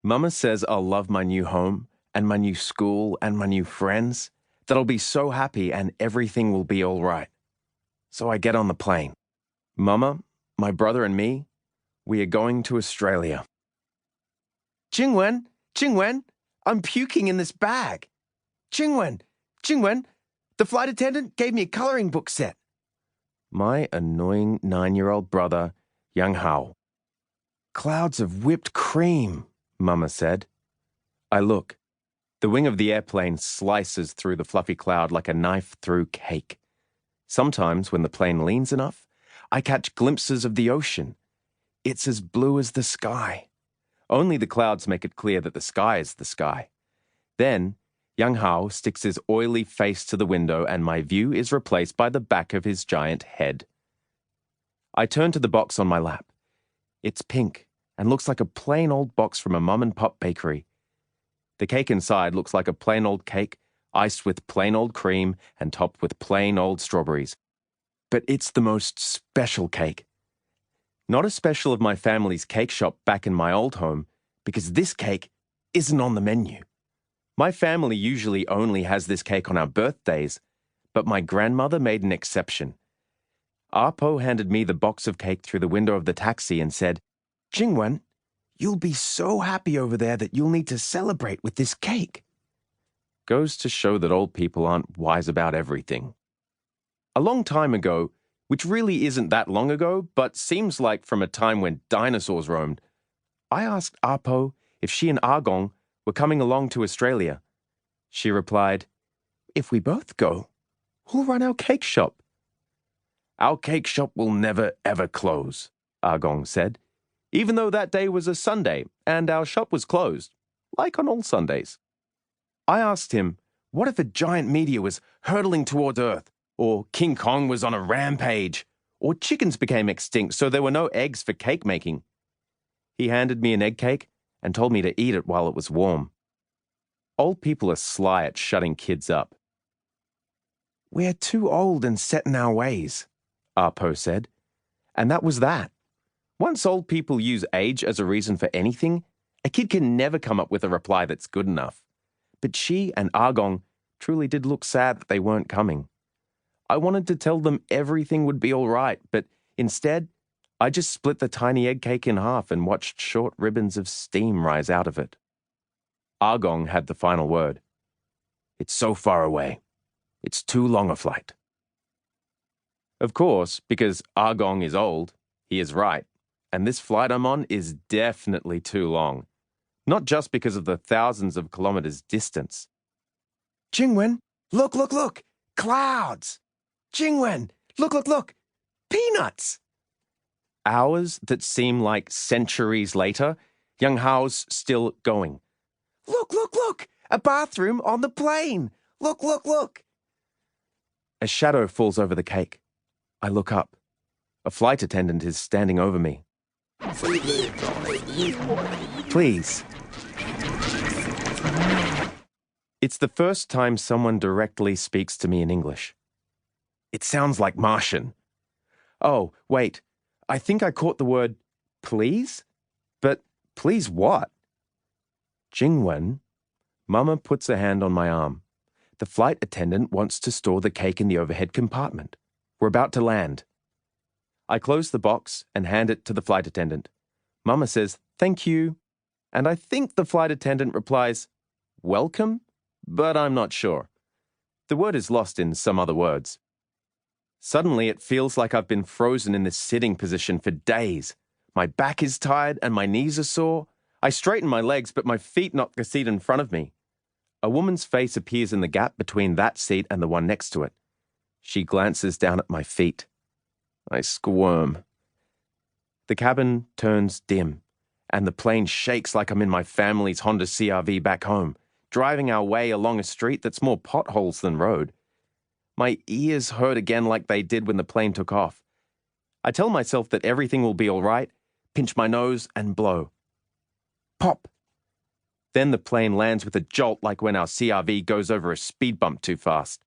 Mama says I'll love my new home and my new school and my new friends, that I'll be so happy and everything will be all right. So I get on the plane. Mama, my brother and me, we are going to Australia. Jingwen, I'm puking in this bag. Jingwen, the flight attendant gave me a coloring book set. My annoying 9-year-old brother, Yanghao. Clouds of whipped cream, Mama said. I look. The wing of the airplane slices through the fluffy cloud like a knife through cake. Sometimes, when the plane leans enough, I catch glimpses of the ocean. It's as blue as the sky. Only the clouds make it clear that the sky is the sky. Then, Yanghao sticks his oily face to the window and my view is replaced by the back of his giant head. I turn to the box on my lap. It's pink and looks like a plain old box from a mom-and-pop bakery. The cake inside looks like a plain old cake, iced with plain old cream and topped with plain old strawberries. But it's the most special cake. Not as special as my family's cake shop back in my old home, because this cake isn't on the menu. My family usually only has this cake on our birthdays, but my grandmother made an exception. Apo handed me the box of cake through the window of the taxi and said, Jingwen, you'll be so happy over there that you'll need to celebrate with this cake. Goes to show that old people aren't wise about everything. A long time ago, which really isn't that long ago, but seems like from a time when dinosaurs roamed, I asked Apo if she and Agong were coming along to Australia. She replied, if we both go, who'll run our cake shop? Our cake shop will never ever close, Agong said, even though that day was a Sunday and our shop was closed, like on all Sundays. I asked him, what if a giant meteor was hurtling towards Earth, or King Kong was on a rampage, or chickens became extinct so there were no eggs for cake making? He handed me an egg cake and told me to eat it while it was warm. Old people are sly at shutting kids up. We're too old and set in our ways, Apo said. And that was that. Once old people use age as a reason for anything, a kid can never come up with a reply that's good enough. But she and Agong truly did look sad that they weren't coming. I wanted to tell them everything would be all right, but instead, I just split the tiny egg cake in half and watched short ribbons of steam rise out of it. Agong had the final word. It's so far away. It's too long a flight. Of course, because Agong is old, he is right, and this flight I'm on is definitely too long. Not just because of the thousands of kilometers distance. Jingwen, look! Clouds! Jingwen, look! Peanuts! Hours that seem like centuries later, Yanghao's still going. Look! A bathroom on the plane! Look! A shadow falls over the cake. I look up. A flight attendant is standing over me. Please. It's the first time someone directly speaks to me in English. It sounds like Martian. Oh, wait. I think I caught the word please? But please what? Jingwen. Mama puts a hand on my arm. The flight attendant wants to store the cake in the overhead compartment. We're about to land. I close the box and hand it to the flight attendant. Mama says, thank you. And I think the flight attendant replies, welcome? But I'm not sure. The word is lost in some other words. Suddenly, it feels like I've been frozen in this sitting position for days. My back is tired and my knees are sore. I straighten my legs, but my feet knock the seat in front of me. A woman's face appears in the gap between that seat and the one next to it. She glances down at my feet. I squirm. The cabin turns dim, and the plane shakes like I'm in my family's Honda CR-V back home, driving our way along a street that's more potholes than road. My ears hurt again like they did when the plane took off. I tell myself that everything will be all right, pinch my nose, and blow. Pop! Then the plane lands with a jolt like when our CR-V goes over a speed bump too fast.